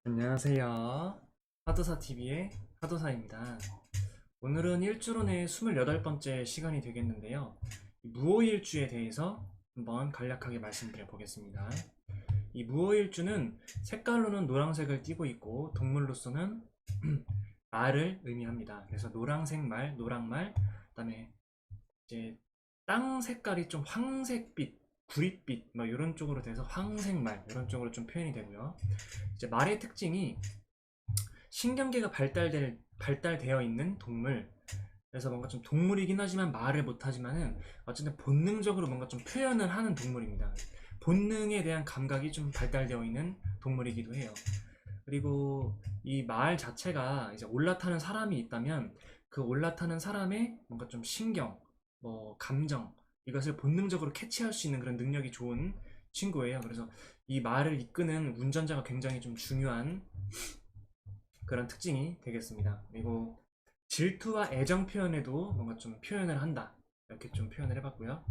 안녕하세요. 하도사TV의 하도사입니다. 오늘은 일주론의 28번째 시간이 되겠는데요. 무오일주에 대해서 한번 간략하게 말씀드려 보겠습니다. 이 무오일주는 색깔로는 노란색을 띠고 있고 동물로서는 말을 의미합니다. 그래서 노란색 말, 노랑말, 그다음에 이제 땅 색깔이 좀 황색빛, 구릿빛 뭐 이런 쪽으로 돼서 황색말 이런 쪽으로 좀 표현이 되고요. 이제 말의 특징이 신경계가 발달되어 있는 동물. 그래서 뭔가 좀 동물이긴 하지만 말을 못하지만은 어쨌든 본능적으로 뭔가 좀 표현을 하는 동물입니다. 본능에 대한 감각이 좀 발달되어 있는 동물이기도 해요. 그리고 이 말 자체가 이제 올라타는 사람이 있다면 그 올라타는 사람의 뭔가 좀 신경, 뭐 감정 이것을 본능적으로 캐치할 수 있는 그런 능력이 좋은 친구예요. 그래서 이 말을 이끄는 운전자가 굉장히 좀 중요한 그런 특징이 되겠습니다. 그리고 질투와 애정 표현에도 뭔가 좀 표현을 한다. 이렇게 좀 표현을 해봤고요.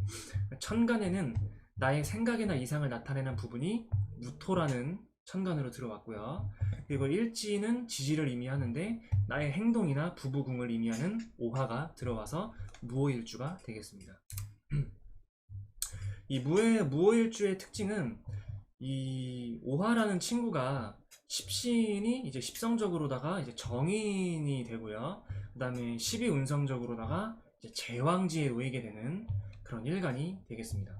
천간에는 나의 생각이나 이상을 나타내는 부분이 무토라는 천간으로 들어왔고요. 그리고 일지는 지지를 의미하는데 나의 행동이나 부부궁을 의미하는 오화가 들어와서 무오일주가 되겠습니다. 이 무오일주의 특징은 이 오화라는 친구가 십신이 이제 십성적으로다가 이제 정인이 되고요. 그 다음에 십이운성적으로다가 이제 제왕지에 놓이게 되는 그런 일간이 되겠습니다.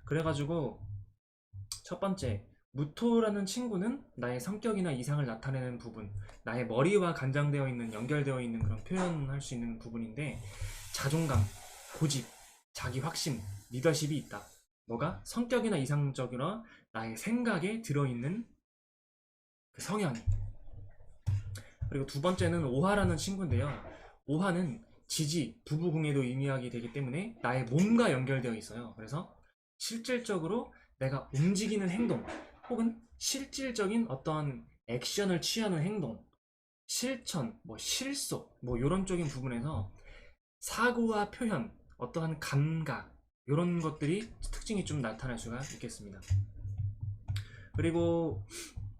그래가지고 첫 번째 무토라는 친구는 나의 성격이나 이상을 나타내는 부분, 나의 머리와 간장되어 있는 연결되어 있는 그런 표현할 수 있는 부분인데 자존감, 고집, 자기 확신, 리더십이 있다. 뭐가 성격이나 이상적이나 나의 생각에 들어있는 그 성향이. 그리고 두 번째는 오화라는 친구인데요. 오화는 지지, 부부궁에도 의미하게 되기 때문에 나의 몸과 연결되어 있어요. 그래서 실질적으로 내가 움직이는 행동 혹은 실질적인 어떤 액션을 취하는 행동, 실천, 뭐 실속, 뭐 이런 쪽인 부분에서 사고와 표현, 어떠한 감각 이런 것들이 특징이 좀 나타날 수가 있겠습니다. 그리고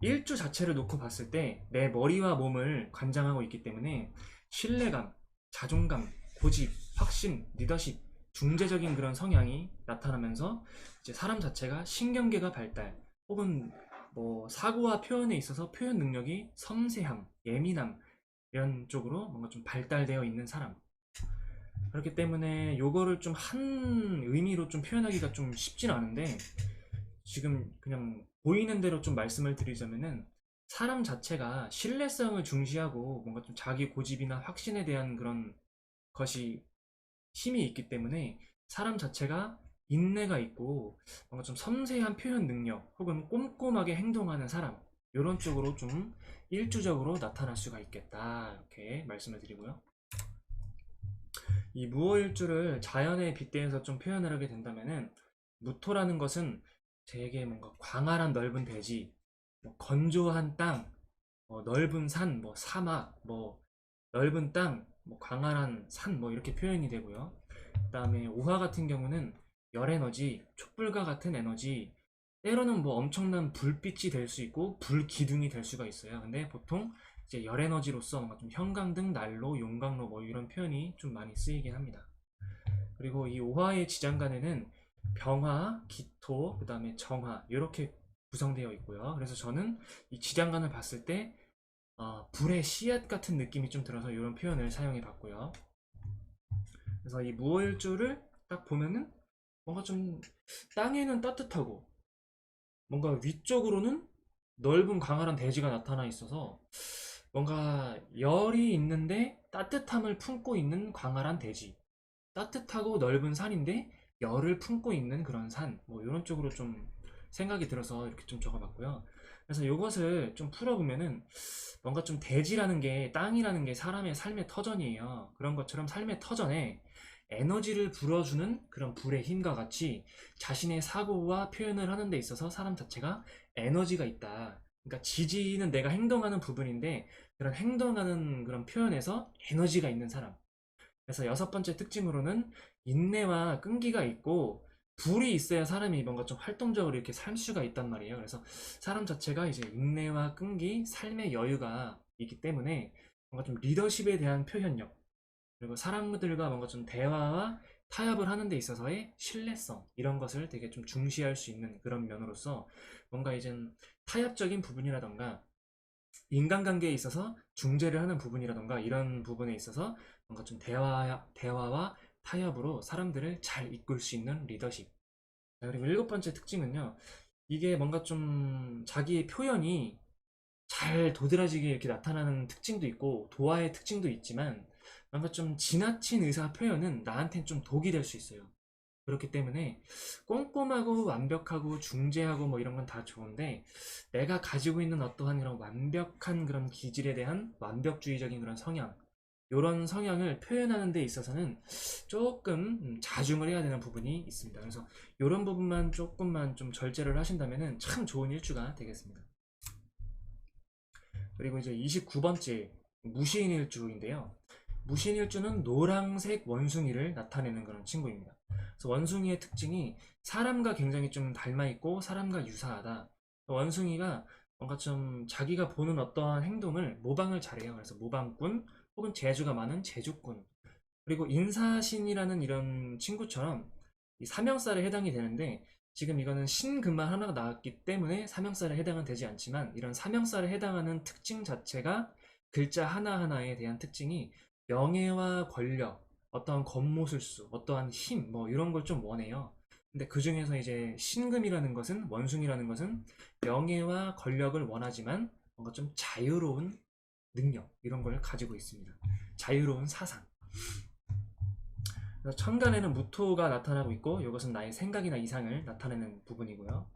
일주 자체를 놓고 봤을 때 내 머리와 몸을 관장하고 있기 때문에 신뢰감, 자존감, 고집, 확신, 리더십, 중재적인 그런 성향이 나타나면서 이제 사람 자체가 신경계가 발달 혹은 뭐 사고와 표현에 있어서 표현 능력이 섬세함, 예민함 이런 쪽으로 뭔가 좀 발달되어 있는 사람. 그렇기 때문에 요거를 좀 한 의미로 좀 표현하기가 좀 쉽진 않은데 지금 그냥 보이는 대로 좀 말씀을 드리자면은 사람 자체가 신뢰성을 중시하고 뭔가 좀 자기 고집이나 확신에 대한 그런 것이 힘이 있기 때문에 사람 자체가 인내가 있고 뭔가 좀 섬세한 표현 능력 혹은 꼼꼼하게 행동하는 사람 이런 쪽으로 좀 일주적으로 나타날 수가 있겠다 이렇게 말씀을 드리고요. 이 무오일주를 자연에 빗대어서 좀 표현을 하게 된다면은 무토라는 것은 되게 뭔가 광활한 넓은 대지, 뭐 건조한 땅, 넓은 산, 뭐 사막, 뭐 넓은 땅, 뭐 광활한 산, 뭐 이렇게 표현이 되고요. 그다음에 오화 같은 경우는 열 에너지, 촛불과 같은 에너지, 때로는 뭐 엄청난 불빛이 될 수 있고 불 기둥이 될 수가 있어요. 근데 보통 이제 열 에너지로서 뭔가 좀 형광등, 난로, 용광로 뭐 이런 표현이 좀 많이 쓰이긴 합니다. 그리고 이 오화의 지장간에는 병화, 기토, 그 다음에 정화 이렇게 구성되어 있고요. 그래서 저는 이 지장간을 봤을 때 불의 씨앗 같은 느낌이 좀 들어서 이런 표현을 사용해 봤고요. 그래서 이 무오일주를 딱 보면은 뭔가 좀 땅에는 따뜻하고 뭔가 위쪽으로는 넓은 광활한 대지가 나타나 있어서 뭔가 열이 있는데 따뜻함을 품고 있는 광활한 대지, 따뜻하고 넓은 산인데 열을 품고 있는 그런 산, 뭐 이런 쪽으로 좀 생각이 들어서 이렇게 좀 적어봤고요. 그래서 이것을 좀 풀어보면은 뭔가 좀 대지라는 게 땅이라는 게 사람의 삶의 터전이에요. 그런 것처럼 삶의 터전에 에너지를 불어주는 그런 불의 힘과 같이 자신의 사고와 표현을 하는 데 있어서 사람 자체가 에너지가 있다. 그러니까 지지는 내가 행동하는 부분인데 그런 행동하는 그런 표현에서 에너지가 있는 사람. 그래서 여섯 번째 특징으로는 인내와 끈기가 있고 불이 있어야 사람이 뭔가 좀 활동적으로 이렇게 살 수가 있단 말이에요. 그래서 사람 자체가 이제 인내와 끈기, 삶의 여유가 있기 때문에 뭔가 좀 리더십에 대한 표현력, 그리고 사람들과 뭔가 좀 대화와 타협을 하는 데 있어서의 신뢰성, 이런 것을 되게 좀 중시할 수 있는 그런 면으로서 뭔가 이제 타협적인 부분이라던가 인간관계에 있어서 중재를 하는 부분이라던가 이런 부분에 있어서 뭔가 좀 대화와 타협으로 사람들을 잘 이끌 수 있는 리더십. 자, 그리고 일곱 번째 특징은요. 이게 뭔가 좀 자기의 표현이 잘 도드라지게 이렇게 나타나는 특징도 있고 도화의 특징도 있지만 뭔가 좀 지나친 의사 표현은 나한텐 좀 독이 될 수 있어요. 그렇기 때문에 꼼꼼하고 완벽하고 중재하고 뭐 이런 건 다 좋은데 내가 가지고 있는 어떠한 이런 완벽한 그런 기질에 대한 완벽주의적인 그런 성향, 이런 성향을 표현하는 데 있어서는 조금 자중을 해야 되는 부분이 있습니다. 그래서 이런 부분만 조금만 좀 절제를 하신다면 참 좋은 일주가 되겠습니다. 그리고 이제 29번째 무신일주인데요. 무신일주는 노란색 원숭이를 나타내는 그런 친구입니다. 그래서 원숭이의 특징이 사람과 굉장히 좀 닮아있고 사람과 유사하다. 원숭이가 뭔가 좀 자기가 보는 어떠한 행동을 모방을 잘해요. 그래서 모방꾼 혹은 재주가 많은 재주꾼. 그리고 인사신이라는 이런 친구처럼 이 사명살에 해당이 되는데 지금 이거는 신금만 하나가 나왔기 때문에 사명살에 해당은 되지 않지만 이런 사명살에 해당하는 특징 자체가 글자 하나하나에 대한 특징이 명예와 권력, 어떠한 겉모술수, 어떠한 힘, 뭐 이런 걸 좀 원해요. 근데 그 중에서 이제 신금이라는 것은, 원숭이라는 것은 명예와 권력을 원하지만 뭔가 좀 자유로운 능력, 이런 걸 가지고 있습니다. 자유로운 사상. 그래서 천간에는 무토가 나타나고 있고 이것은 나의 생각이나 이상을 나타내는 부분이고요.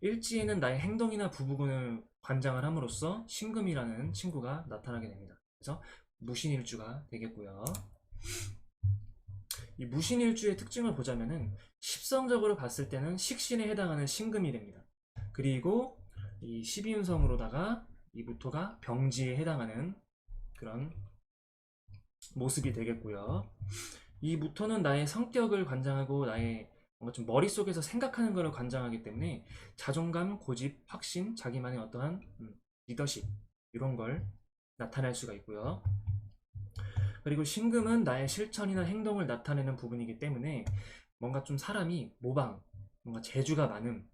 일지에는 나의 행동이나 부분을 관장을 함으로써 신금이라는 친구가 나타나게 됩니다. 그래서 무신일주가 되겠고요. 이 무신일주의 특징을 보자면은 십성적으로 봤을 때는 식신에 해당하는 신금이 됩니다. 그리고 이 12운성으로다가 이 무토가 병지에 해당하는 그런 모습이 되겠고요. 이 무토는 나의 성격을 관장하고 나의 뭔가 좀 머릿속에서 생각하는 것을 관장하기 때문에 자존감, 고집, 확신, 자기만의 어떠한 리더십 이런 걸 나타낼 수가 있고요. 그리고 신금은 나의 실천이나 행동을 나타내는 부분이기 때문에 뭔가 좀 사람이 모방, 뭔가 재주가 많음,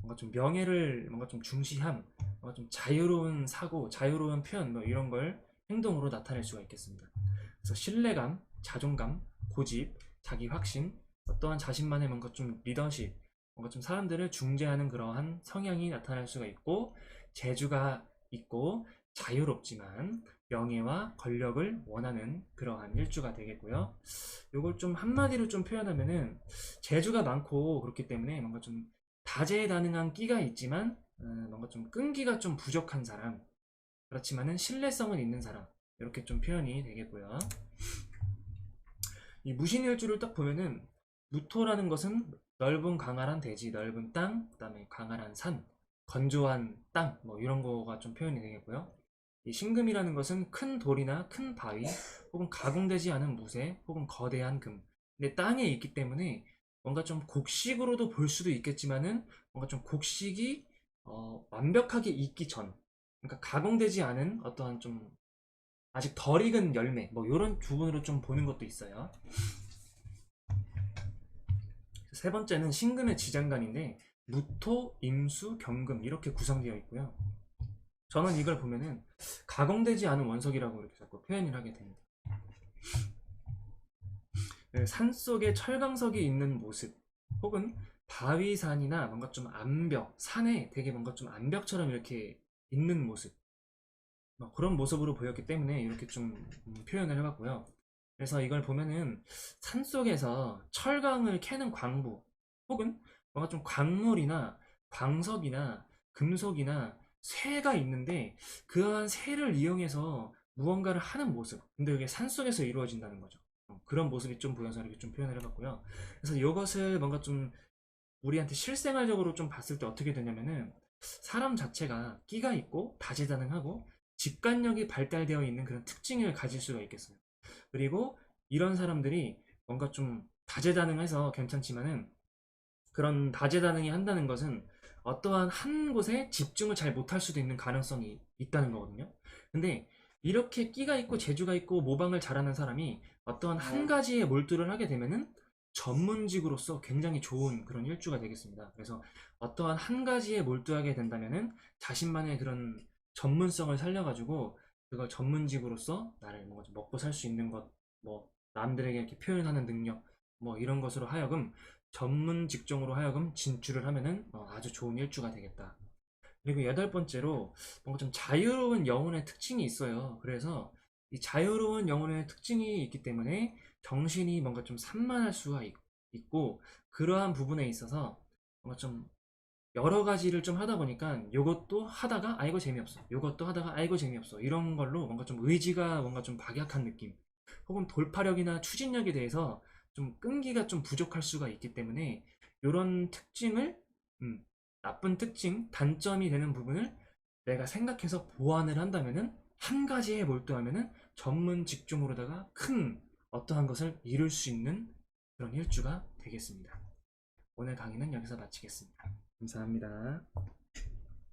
뭔가 좀 명예를 뭔가 좀 중시함, 뭔가 좀 자유로운 사고, 자유로운 표현 뭐 이런 걸 행동으로 나타낼 수가 있겠습니다. 그래서 신뢰감, 자존감, 고집, 자기 확신, 어떠한 자신만의 뭔가 좀 리더십, 뭔가 좀 사람들을 중재하는 그러한 성향이 나타날 수가 있고 재주가 있고 자유롭지만 명예와 권력을 원하는 그러한 일주가 되겠고요. 이걸 좀 한마디로 좀 표현하면은 재주가 많고 그렇기 때문에 뭔가 좀 다재다능한 끼가 있지만 뭔가 좀 끈기가 좀 부족한 사람, 그렇지만은 신뢰성은 있는 사람, 이렇게 좀 표현이 되겠고요. 이 무신일주를 딱 보면은 무토라는 것은 넓은 광활한 대지, 넓은 땅, 그다음에 광활한 산, 건조한 땅, 뭐 이런 거가 좀 표현이 되겠고요. 이 신금이라는 것은 큰 돌이나 큰 바위, 혹은 가공되지 않은 무쇠, 혹은 거대한 금. 근데 땅에 있기 때문에 뭔가 좀 곡식으로도 볼 수도 있겠지만은 뭔가 좀 곡식이 완벽하게 익기 전, 그러니까 가공되지 않은 어떠한 좀 아직 덜 익은 열매, 뭐 이런 부분으로 좀 보는 것도 있어요. 세 번째는 신금의 지장간인데 무토, 임수, 경금 이렇게 구성되어 있고요. 저는 이걸 보면은 가공되지 않은 원석이라고 이렇게 자꾸 표현을 하게 됩니다. 산 속에 철강석이 있는 모습, 혹은 바위산이나 뭔가 좀 암벽, 산에 되게 뭔가 좀 암벽처럼 이렇게 있는 모습, 그런 모습으로 보였기 때문에 이렇게 좀 표현을 해봤고요. 그래서 이걸 보면은 산속에서 철강을 캐는 광부, 혹은 뭔가 좀 광물이나 광석이나 금속이나 쇠가 있는데 그러한 쇠를 이용해서 무언가를 하는 모습, 근데 이게 산속에서 이루어진다는 거죠. 그런 모습이 좀 보여서 이렇게 좀 표현을 해봤고요. 그래서 이것을 뭔가 좀 우리한테 실생활적으로 좀 봤을 때 어떻게 되냐면은 사람 자체가 끼가 있고 다재다능하고 직관력이 발달되어 있는 그런 특징을 가질 수가 있겠어요. 그리고 이런 사람들이 뭔가 좀 다재다능해서 괜찮지만은 그런 다재다능이 한다는 것은 어떠한 한 곳에 집중을 잘 못할 수도 있는 가능성이 있다는 거거든요. 근데 이렇게 끼가 있고 재주가 있고 모방을 잘하는 사람이 어떠한 한 가지에 몰두를 하게 되면은 전문직으로서 굉장히 좋은 그런 일주가 되겠습니다. 그래서 어떠한 한 가지에 몰두하게 된다면은 자신만의 그런 전문성을 살려가지고 그걸 전문직으로서 나를 뭔가 좀 먹고 살 수 있는 것, 뭐 남들에게 이렇게 표현하는 능력, 뭐 이런 것으로 하여금 전문 직종으로 하여금 진출을 하면은 아주 좋은 일주가 되겠다. 그리고 여덟 번째로 뭔가 좀 자유로운 영혼의 특징이 있어요. 그래서 이 자유로운 영혼의 특징이 있기 때문에 정신이 뭔가 좀 산만할 수가 있고 그러한 부분에 있어서 뭔가 좀 여러 가지를 좀 하다 보니까 요것도 하다가 아 이거 재미없어. 요것도 하다가 아 이거 재미없어. 이런 걸로 뭔가 좀 의지가 뭔가 좀 박약한 느낌. 혹은 돌파력이나 추진력에 대해서 좀 끈기가 좀 부족할 수가 있기 때문에 이런 특징을 음, 나쁜 특징, 단점이 되는 부분을 내가 생각해서 보완을 한다면은 한 가지에 몰두하면은 전문 직종으로다가 큰 어떠한 것을 이룰 수 있는 그런 일주가 되겠습니다. 오늘 강의는 여기서 마치겠습니다. 감사합니다.